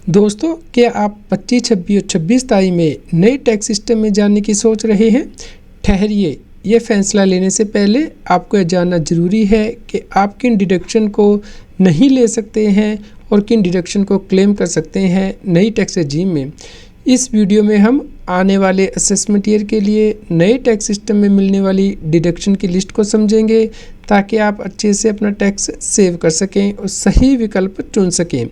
दोस्तों, क्या आप 25, 26 और 26 तारीख में नए टैक्स सिस्टम में जानने की सोच रहे हैं? ठहरिए, ये फैसला लेने से पहले आपको यह जानना ज़रूरी है कि आप किन डिडक्शन को नहीं ले सकते हैं और किन डिडक्शन को क्लेम कर सकते हैं नई टैक्स रेजीम में। इस वीडियो में हम आने वाले असेसमेंट ईयर के लिए नए टैक्स सिस्टम में मिलने वाली डिडक्शन की लिस्ट को समझेंगे, ताकि आप अच्छे से अपना टैक्स सेव कर सकें और सही विकल्प चुन सकें।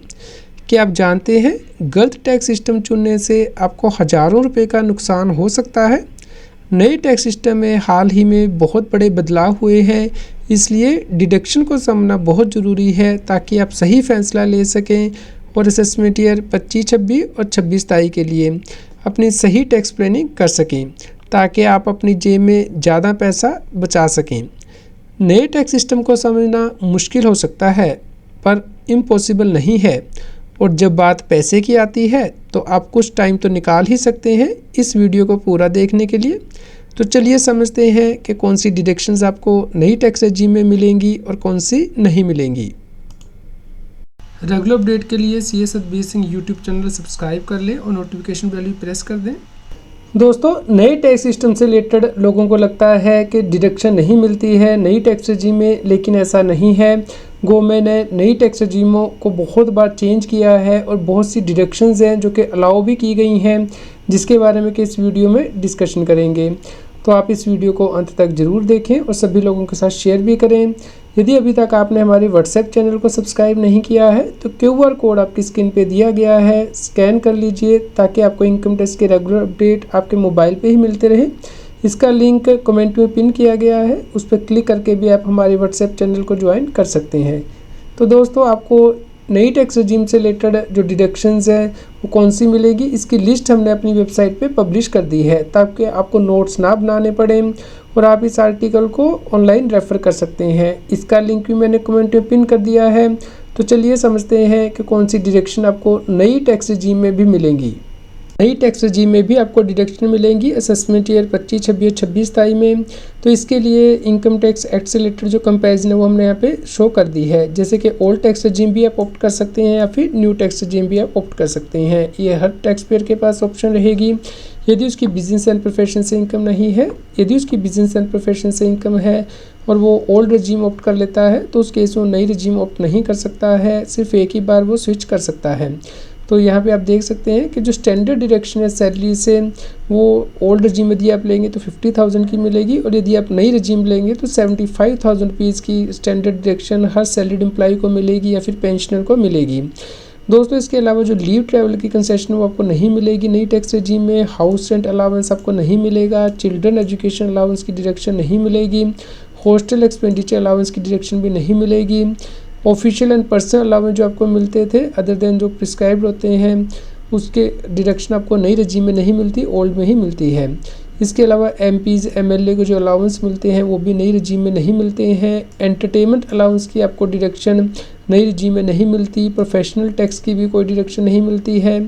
क्या आप जानते हैं, गलत टैक्स सिस्टम चुनने से आपको हज़ारों रुपए का नुकसान हो सकता है। नए टैक्स सिस्टम में हाल ही में बहुत बड़े बदलाव हुए हैं, इसलिए डिडक्शन को समझना बहुत ज़रूरी है ताकि आप सही फैसला ले सकें और असेसमेंट ईयर 25, 26 और 26 तारीख के लिए अपनी सही टैक्स प्लानिंग कर सकें, ताकि आप अपनी जेब में ज़्यादा पैसा बचा सकें। नए टैक्स सिस्टम को समझना मुश्किल हो सकता है, पर इम्पॉसिबल नहीं है। और जब बात पैसे की आती है तो आप कुछ टाइम तो निकाल ही सकते हैं इस वीडियो को पूरा देखने के लिए। तो चलिए समझते हैं कि कौन सी डिडक्शंस आपको नई टैक्स रेजीम में मिलेंगी और कौन सी नहीं मिलेंगी। रेगुलर अपडेट के लिए CS Satbir Singh YouTube channel subscribe कर लें और नोटिफिकेशन बेल भी प्रेस कर दें। दोस्तों, नए टैक्स सिस्टम से रिलेटेड लोगों को लगता है कि डिडक्शन नहीं मिलती है नई टैक्स रेजीम में, लेकिन ऐसा नहीं है। गवर्नमेंट ने नई टैक्स रेजीमों को बहुत बार चेंज किया है और बहुत सी डिडक्शंस हैं जो कि अलाउ भी की गई हैं, जिसके बारे में कि इस वीडियो में डिस्कशन करेंगे। तो आप इस वीडियो को अंत तक ज़रूर देखें और सभी लोगों के साथ शेयर भी करें। यदि अभी तक आपने हमारे व्हाट्सएप चैनल को सब्सक्राइब नहीं किया है तो QR कोड आपकी स्क्रीन पे दिया गया है, स्कैन कर लीजिए ताकि आपको इनकम टैक्स के रेगुलर अपडेट आपके मोबाइल पे ही मिलते रहे। इसका लिंक कमेंट में पिन किया गया है, उस पर क्लिक करके भी आप हमारे व्हाट्सएप चैनल को ज्वाइन कर सकते हैं। तो दोस्तों, आपको नई टैक्स रेजीम से रिलेटेड जो डिडक्शंस हैं वो कौन सी मिलेगी, इसकी लिस्ट हमने अपनी वेबसाइट पे पब्लिश कर दी है, ताकि आपको नोट्स ना बनाने पड़े और आप इस आर्टिकल को ऑनलाइन रेफ़र कर सकते हैं। इसका लिंक भी मैंने कमेंट में पिन कर दिया है। तो चलिए समझते हैं कि कौन सी डिडक्शन आपको नई टैक्स रेजीम में भी मिलेंगी। नई टैक्स रेजीम में भी आपको डिडक्शन मिलेंगी असेसमेंट ईयर 25, 26 और 26 तारीख में। तो इसके लिए इनकम टैक्स एक्ट से रिलेटेड जो कंपैरिजन है वो हमने यहाँ पे शो कर दी है। जैसे कि ओल्ड टैक्स रेजीम भी आप ऑप्ट कर सकते हैं या फिर न्यू टैक्स रेजीम भी आप ऑप्ट कर सकते हैं। ये हर टैक्स पेयर के पास ऑप्शन रहेगी। यदि उसकी बिजनेस एंड प्रोफेशन से इनकम नहीं है, यदि उसकी बिजनेस एंड प्रोफेशन से इनकम है और वो ओल्ड रेजीम ऑप्ट कर लेता है, तो उस केस में नई रेजीम ऑप्ट नहीं कर सकता है, सिर्फ एक ही बार वो स्विच कर सकता है। तो यहाँ पे आप देख सकते हैं कि जो स्टैंडर्ड डिडक्शन है सैलरी से, वो ओल्ड रेजीम यदि आप लेंगे तो 50,000 की मिलेगी, और यदि आप नई रेजीम लेंगे तो 75,000 रुपीज़ की स्टैंडर्ड डिडक्शन हर सैलरीड एम्प्लॉय को मिलेगी या फिर पेंशनर को मिलेगी। दोस्तों, इसके अलावा जो लीव ट्रैवल की कंसेशन वो आपको नहीं मिलेगी नई टैक्स रेजीम में। हाउस रेंट अलाउंस आपको नहीं मिलेगा, चिल्ड्रन एजुकेशन अलाउंस की डिडक्शन नहीं मिलेगी, हॉस्टल एक्सपेंडिचर अलाउंस की डिडक्शन भी नहीं मिलेगी। ऑफिशियल एंड पर्सनल अलाउंस जो आपको मिलते थे अदर देन जो प्रिस्क्राइब्ड होते हैं, उसके डिडक्शन आपको नई रेजीम में नहीं मिलती, ओल्ड में ही मिलती है। इसके अलावा MPs MLA को जो अलाउंस मिलते हैं वो भी नई रेजीम में नहीं मिलते हैं। एंटरटेनमेंट अलाउंस की आपको डिडक्शन नई रेजीम में नहीं मिलती। प्रोफेशनल टैक्स की भी कोई डिडक्शन नहीं मिलती है।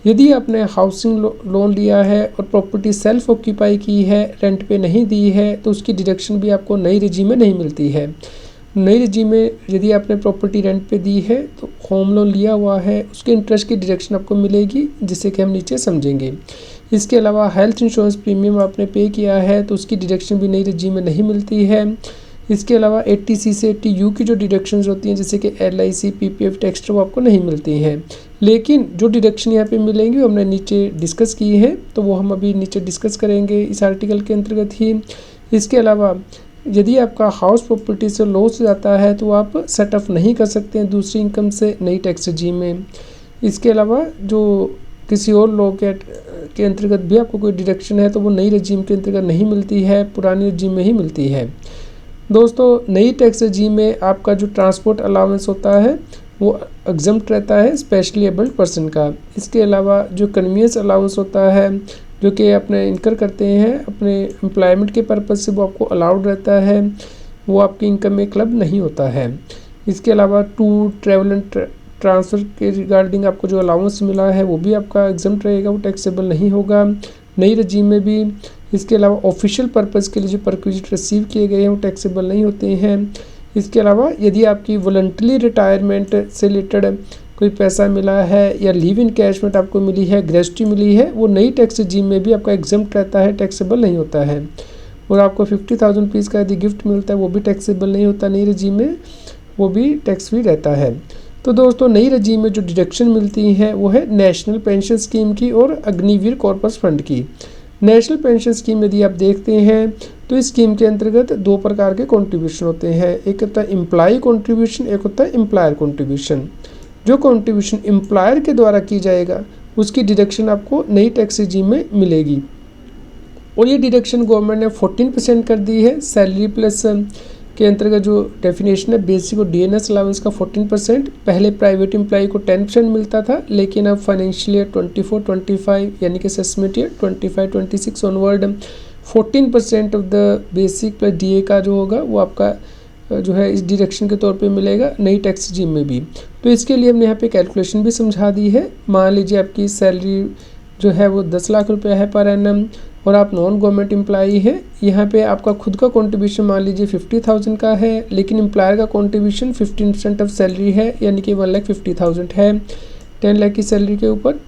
यदि आपने हाउसिंग लोन लिया है और प्रॉपर्टी सेल्फ ऑक्यूपाई की है, रेंट पे नहीं दी है, तो उसकी डिडक्शन भी आपको नई रेजीम में नहीं मिलती है। नई रेजीम में यदि आपने प्रॉपर्टी रेंट पे दी है तो होम लोन लिया हुआ है, उसके इंटरेस्ट की डिडक्शन आपको मिलेगी, जिसे कि हम नीचे समझेंगे। इसके अलावा हेल्थ इंश्योरेंस प्रीमियम आपने पे किया है तो उसकी डिडक्शन भी नई रेजीम में नहीं मिलती है। इसके अलावा 80C से 80U की जो डिडक्शंस होती हैं, जैसे कि LIC PPF टैक्स, वो आपको नहीं मिलती हैं। लेकिन जो डिडक्शन यहाँ पे मिलेंगी वो हमने नीचे डिस्कस की है, तो वो हम अभी नीचे डिस्कस करेंगे इस आर्टिकल के अंतर्गत ही। इसके अलावा यदि आपका हाउस प्रॉपर्टी से लॉस जाता है तो आप सेटअप नहीं कर सकते हैं दूसरी इनकम से नई टैक्स रेजीम में। इसके अलावा जो किसी और लॉ के अंतर्गत भी आपको कोई डिडक्शन है तो वो नई रेजीम के अंतर्गत नहीं मिलती है, पुरानी रेजीम में ही मिलती है। दोस्तों, नई टैक्स रेजीम में आपका जो ट्रांसपोर्ट अलाउंस होता है वो एग्जम्प्ट रहता है स्पेशली एबल्ड पर्सन का। इसके अलावा जो कन्वीनियंस अलाउंस होता है जो कि अपने इनकर करते हैं अपने एम्प्लॉयमेंट के पर्पज़ से, वो आपको अलाउड रहता है, वो आपकी इनकम में क्लब नहीं होता है। इसके अलावा टूर ट्रैवल एंड ट्रांसफ़र के रिगार्डिंग आपको जो अलाउंस मिला है वो भी आपका एग्जम्प्ट रहेगा, वो टैक्सेबल नहीं होगा नई रेजीम में भी। इसके अलावा ऑफिशियल पर्पज़ के लिए जो परक्विजिट रिसीव किए गए हैं वो टैक्सेबल नहीं होते हैं। इसके अलावा यदि आपकी वॉलंटरी रिटायरमेंट से रिलेटेड कोई पैसा मिला है या लीव इन कैशमेंट आपको मिली है, ग्रेच्युटी मिली है, वो नई टैक्स रेजिम में भी आपका एग्जम्प्ट रहता है, टैक्सेबल नहीं होता है। और आपको 50,000 रुपीज़ का यदि गिफ्ट मिलता है वो भी टैक्सेबल नहीं होता नई रेजिम में, वो भी टैक्स फ्री रहता है। तो दोस्तों नई रेजिम में जो डिडक्शन मिलती हैं वो है नेशनल पेंशन स्कीम की और अग्निवीर कॉर्पस फंड की। नेशनल पेंशन स्कीम यदि आप देखते हैं तो इस स्कीम के अंतर्गत दो प्रकार के कंट्रीब्यूशन होते हैं, एक होता है एम्प्लॉय कंट्रीब्यूशन, एक होता है एम्प्लॉयर कंट्रीब्यूशन। जो कंट्रीब्यूशन एम्प्लॉयर के द्वारा की जाएगा उसकी डिडक्शन आपको नई टैक्स रेजिम में मिलेगी, और ये डिडक्शन गवर्नमेंट ने 14% कर दी है। सैलरी प्लस के अंतर्गत जो डेफिनेशन है बेसिक और डीएनएस अलाउंस का 14%, पहले प्राइवेट एम्प्लॉय को 10% मिलता था, लेकिन अब फाइनेंशियल ईयर 24-25 यानी कि assessment year 25-26 onward 14% of the basic plus DA का जो होगा वो आपका जो है इस डिडक्शन के तौर पे मिलेगा नई टैक्स रेजिम में भी। तो इसके लिए हमने यहाँ पे कैलकुलेशन भी समझा दी है। मान लीजिए आपकी सैलरी जो है वो 10 लाख रुपया है पर एनम और आप नॉन गवर्नमेंट एम्प्लॉई है, यहाँ पे आपका खुद का कंट्रीब्यूशन मान लीजिए 50,000 का है, लेकिन एम्प्लॉयर का कंट्रीब्यूशन 15% ऑफ सैलरी है यानी कि 1,50,000 है 10 लाख की सैलरी के ऊपर।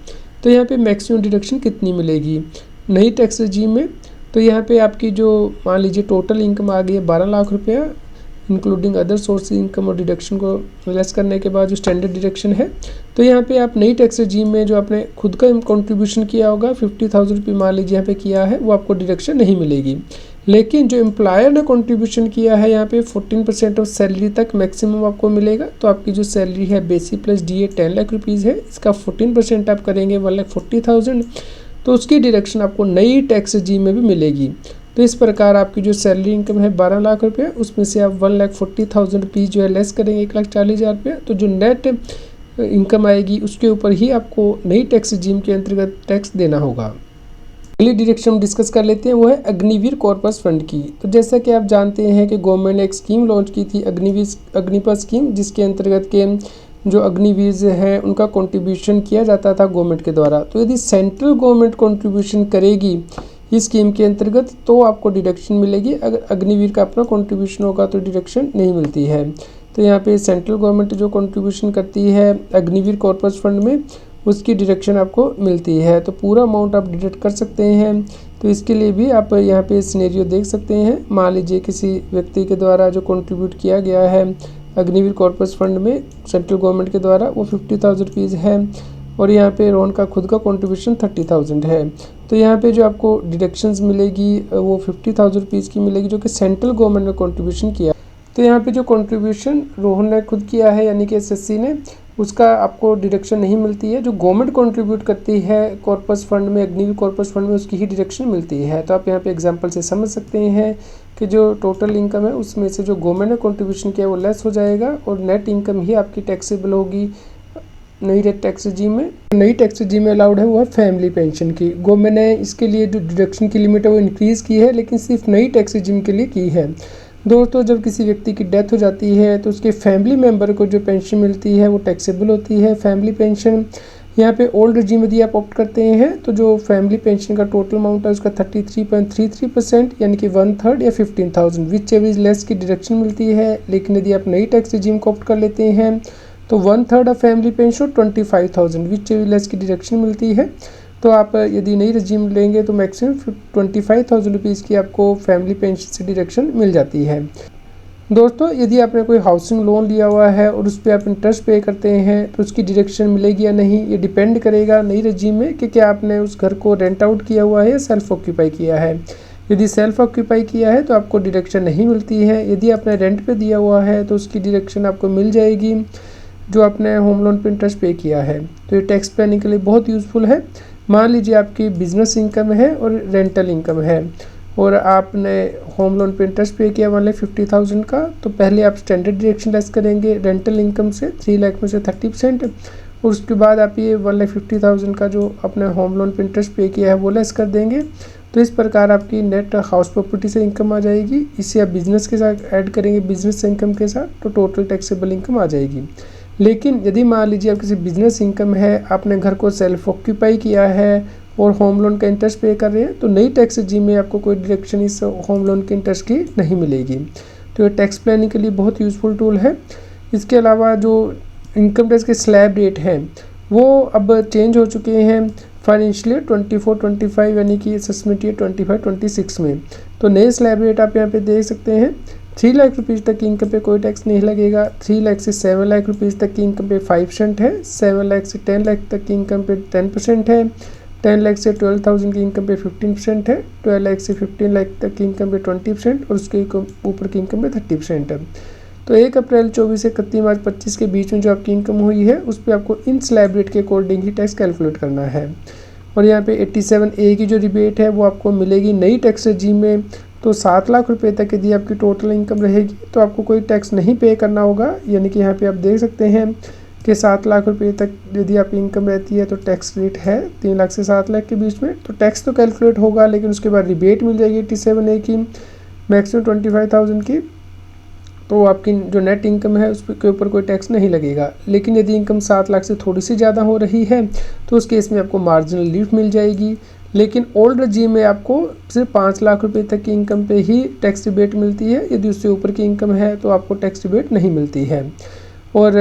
तो यहाँ पे मैक्सिमम डिडक्शन कितनी मिलेगी नई टैक्स रेजिम में? तो यहाँ पे आपकी जो मान लीजिए टोटल इनकम आ गई है 12 लाख रुपया इंक्लूडिंग अदर सोर्स इनकम और डिडक्शन को लेस करने के बाद जो स्टैंडर्ड डिडक्शन है। तो यहाँ पे आप नई टैक्स रेजिम में जो आपने खुद का कंट्रीब्यूशन किया होगा 50,000 रुपये मान लीजिए यहाँ पे किया है, वो आपको डिडक्शन नहीं मिलेगी। लेकिन जो एम्प्लॉयर ने कंट्रीब्यूशन किया है यहाँ पे 14% ऑफ सैलरी तक मैक्सिमम आपको मिलेगा। तो आपकी जो सैलरी है basic plus DA 10 lakh rupees है, इसका 14% आप करेंगे 1,40,000, तो उसकी डिडक्शन आपको नई टैक्स रेजिम में भी मिलेगी। तो इस प्रकार आपकी जो सैलरी इनकम है 12 लाख रुपये, उसमें से आप 1,40,000 रुपीज़ जो है लेस करेंगे 1,40,000 रुपये, तो जो नेट इनकम आएगी उसके ऊपर ही आपको नई टैक्स रेजिम के अंतर्गत टैक्स देना होगा। अगली डिडक्शन हम डिस्कस कर लेते हैं, वो है अग्निवीर कॉर्पस फंड की। तो जैसा कि आप जानते हैं कि गवर्नमेंट ने एक स्कीम लॉन्च की थी अग्निपथ स्कीम, जिसके अंतर्गत के जो अग्निवीर हैं उनका कंट्रीब्यूशन किया जाता था गवर्नमेंट के द्वारा। तो यदि सेंट्रल गवर्नमेंट कंट्रीब्यूशन करेगी इस स्कीम के अंतर्गत तो आपको डिडक्शन मिलेगी, अगर अग्निवीर का अपना कंट्रीब्यूशन होगा तो डिडक्शन नहीं मिलती है। तो यहाँ पे सेंट्रल गवर्नमेंट जो कंट्रीब्यूशन करती है अग्निवीर कॉर्पस फंड में उसकी डिडक्शन आपको मिलती है, तो पूरा अमाउंट आप डिडक्ट कर सकते हैं। तो इसके लिए भी आप यहाँ पे सिनेरियो देख सकते हैं। मान लीजिए किसी व्यक्ति के द्वारा जो कंट्रीब्यूट किया गया है अग्निवीर कॉर्पस फंड में सेंट्रल गवर्नमेंट के द्वारा वो 50,000 रुपीज़ है, और यहाँ पे रोहन का खुद का कंट्रीब्यूशन 30,000 है। तो यहाँ पे जो आपको डिडक्शंस मिलेगी वो 50,000 रुपीज़ की मिलेगी जो कि सेंट्रल गवर्नमेंट ने कंट्रीब्यूशन किया। तो यहाँ पे जो कंट्रीब्यूशन रोहन ने खुद किया है यानी कि एसएससी ने, उसका आपको डिडक्शन नहीं मिलती है। जो गवर्नमेंट कंट्रीब्यूट करती है कॉर्पस फंड में अग्निवीर कॉर्पस फंड में उसकी ही डिडक्शन मिलती है। तो आप यहाँ पे एग्जांपल से समझ सकते हैं कि जो टोटल इनकम है उसमें से जो गवर्नमेंट ने कंट्रीब्यूशन किया वो लेस हो जाएगा और नेट इनकम ही आपकी टैक्सेबल होगी नई टैक्स रेजिम में। नई टैक्स रेजिम में अलाउड है वो है फैमिली पेंशन की। गवर्नमेंट ने इसके लिए जो डिडक्शन की लिमिट है वो इंक्रीज़ की है, लेकिन सिर्फ नई टैक्स रेजिम के लिए की है। दोस्तों जब किसी व्यक्ति की डेथ हो जाती है तो उसके फैमिली मेम्बर को जो पेंशन मिलती है वो टैक्सेबल होती है फैमिली पेंशन। यहाँ पे ओल्ड रेजिम यदि आप ऑप्ट करते हैं तो जो फैमिली पेंशन का टोटल अमाउंट है उसका 33.33% यानी कि 1/3 या 15,000 विच एवरेज लेस की डिडक्शन मिलती है। लेकिन यदि आप नई टैक्स रेजिम को ऑप्ट कर लेते हैं तो 1/3 of family pension 25,000 which average less की डिडक्शन मिलती है। तो आप यदि नई रेजिम लेंगे तो मैक्सिमम 25,000 रुपीज़ की आपको फैमिली पेंशन से डिडक्शन मिल जाती है। दोस्तों यदि आपने कोई हाउसिंग लोन लिया हुआ है और उस पर आप इंटरेस्ट पे करते हैं तो उसकी डिडक्शन मिलेगी या नहीं, ये डिपेंड करेगा नई रेजिम में कि क्या आपने उस घर को रेंट आउट किया हुआ है या सेल्फ ऑक्यूपाई किया है। यदि सेल्फ ऑक्यूपाई किया है तो आपको डिडक्शन नहीं मिलती है। यदि आपने रेंट पे दिया हुआ है तो उसकी डिडक्शन आपको मिल जाएगी जो आपने होम लोन पे इंटरेस्ट पे किया है। तो ये टैक्स प्लानिंग के लिए बहुत यूज़फुल है। मान लीजिए आपकी बिजनेस इनकम है और रेंटल इनकम है और आपने होम लोन पे इंटरेस्ट पे किया 1,50,000 का, तो पहले आप स्टैंडर्ड डिडक्शन लेस करेंगे रेंटल इनकम से 3 लाख में से 30%, और उसके बाद आप ये 1,50,000 का जो अपने होम लोन पे इंटरेस्ट पे किया है वो लेस कर देंगे। तो इस प्रकार आपकी नेट हाउस प्रॉपर्टी से इनकम आ जाएगी। इसे आप बिज़नेस के साथ ऐड करेंगे बिजनेस इनकम के साथ तो टोटल टैक्सेबल इनकम आ जाएगी। लेकिन यदि मान लीजिए आप किसी बिजनेस इनकम है, आपने घर को सेल्फ ऑक्यूपाई किया है और होम लोन का इंटरेस्ट पे कर रहे हैं तो नई टैक्स रेजिम में आपको कोई डिडक्शन इस होम लोन के इंटरेस्ट की नहीं मिलेगी। तो ये टैक्स प्लानिंग के लिए बहुत यूज़फुल टूल है। इसके अलावा जो इनकम टैक्स के स्लैब रेट हैं वो अब चेंज हो चुके हैं फाइनेंशियल ईयर 24-25 यानी कि असेसमेंट ईयर 25-26 में। तो नए स्लैब रेट आप यहाँ पे देख सकते हैं। 3 लाख रुपीज़ तक की इनकम पे कोई टैक्स नहीं लगेगा। 3 लाख से 7 लाख रुपीज़ तक की इनकम पे 5% है। 7 लाख से 10 लाख तक की इनकम पे 10% है। 10 लाख से 12,000 की इनकम पे 15% है। 12 लाख से 15 लाख तक की इनकम पे 20% और उसके ऊपर की इनकम पे 30% है। तो 1 अप्रैल 24 से 31 मार्च 25 के बीच में जो आपकी इनकम हुई है उस पर आपको इन स्लैब रेट के अकॉर्डिंग ही टैक्स कैलकुलेट करना है। और यहाँ पे 87A की जो रिबेट है वो आपको मिलेगी नई टैक्स रेजीम में। तो 7 लाख रुपए तक यदि आपकी टोटल इनकम रहेगी तो आपको कोई टैक्स नहीं पे करना होगा। यानी कि यहाँ पे आप देख सकते हैं कि 7 लाख रुपए तक यदि आपकी इनकम रहती है तो टैक्स रेट है 3 लाख से 7 लाख के बीच में। तो टैक्स तो कैलकुलेट होगा लेकिन उसके बाद रिबेट मिल जाएगी 87A की मैक्सिमम 25,000 की। तो आपकी जो नेट इनकम है उस के ऊपर कोई टैक्स नहीं लगेगा। लेकिन यदि इनकम 7 लाख से थोड़ी सी ज़्यादा हो रही है तो उस केस में आपको मार्जिनल लीफ मिल जाएगी। लेकिन ओल्ड रजीम में आपको सिर्फ 5 लाख रुपए तक की इनकम पे ही टैक्स रिबेट मिलती है। यदि उससे ऊपर की इनकम है तो आपको टैक्स रिबेट नहीं मिलती है। और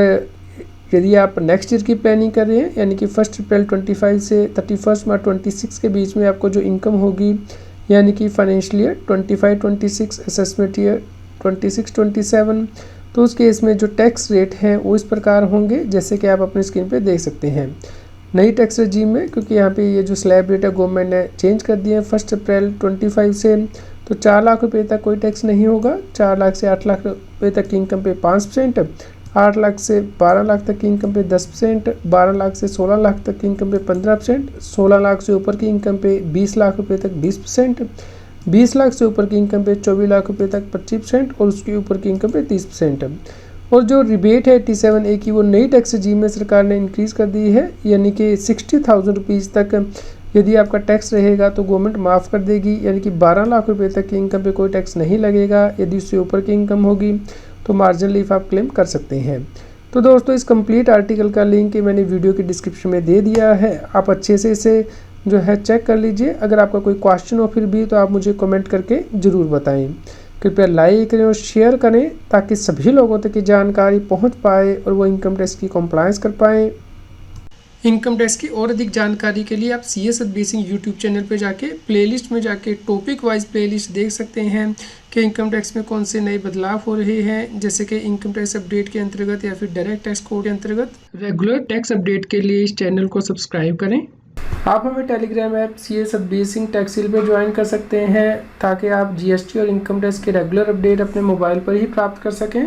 यदि आप नेक्स्ट ईयर की प्लानिंग कर रहे हैं यानी कि 1 अप्रैल 25 से 31 मार्च 26 के बीच में आपको जो इनकम होगी यानी कि फाइनेंशियल ईयर 25-26 असेसमेंट ईयर 26-27, तो उस केस में जो टैक्स रेट हैं वो इस प्रकार होंगे जैसे कि आप अपनी स्क्रीन पे देख सकते हैं। नई टैक्स रजीम में क्योंकि यहाँ पे ये जो स्लैब रेट है गवर्नमेंट ने चेंज कर दिया है 1 अप्रैल 25 से, तो 4 लाख रुपए तक कोई टैक्स नहीं होगा। 4 लाख से 8 लाख रुपए तक की इनकम पे 5%, 8 लाख से 12 लाख तक की इनकम पे 10%, 12 लाख से 16 लाख तक की इनकम पे 15%, 16 लाख से ऊपर की इनकम पे 20 लाख रुपए तक 20%, 20 लाख से ऊपर की इनकम पे 24 लाख रुपए तक 25% और उसके ऊपर की इनकम पे 30%। और जो रिबेट है 87A की वो नई टैक्स रजीम में सरकार ने इंक्रीज़ कर दी है यानी कि 60,000 रुपीज़ तक यदि आपका टैक्स रहेगा तो गवर्नमेंट माफ़ कर देगी। यानी कि 12 लाख रुपए तक की इनकम पे कोई टैक्स नहीं लगेगा। यदि उससे ऊपर की इनकम होगी तो मार्जिनल लीफ आप क्लेम कर सकते हैं। तो दोस्तों इस कंप्लीट आर्टिकल का लिंक मैंने वीडियो के डिस्क्रिप्शन में दे दिया है, आप अच्छे से इसे जो है चेक कर लीजिए। अगर आपका कोई क्वेश्चन हो फिर भी तो आप मुझे कमेंट करके ज़रूर बताएं। कृपया लाइक करें और शेयर करें ताकि सभी लोगों तक की जानकारी पहुंच पाए और वो इनकम टैक्स की कंप्लायंस कर पाएँ। इनकम टैक्स की और अधिक जानकारी के लिए आप CS Satbir Singh YouTube channel पे जाके प्लेलिस्ट में जाके टॉपिक वाइज प्लेलिस्ट देख सकते हैं कि इनकम टैक्स में कौन से नए बदलाव हो रहे हैं, जैसे कि इनकम टैक्स अपडेट के अंतर्गत या फिर डायरेक्ट टैक्स कोड के अंतर्गत। रेगुलर टैक्स अपडेट के लिए इस चैनल को सब्सक्राइब करें। आप हमें Telegram app CS Satbir Singh टैक्सील पे ज्वाइन कर सकते हैं ताकि आप GST और इनकम टैक्स के रेगुलर अपडेट अपने मोबाइल पर ही प्राप्त कर सकें।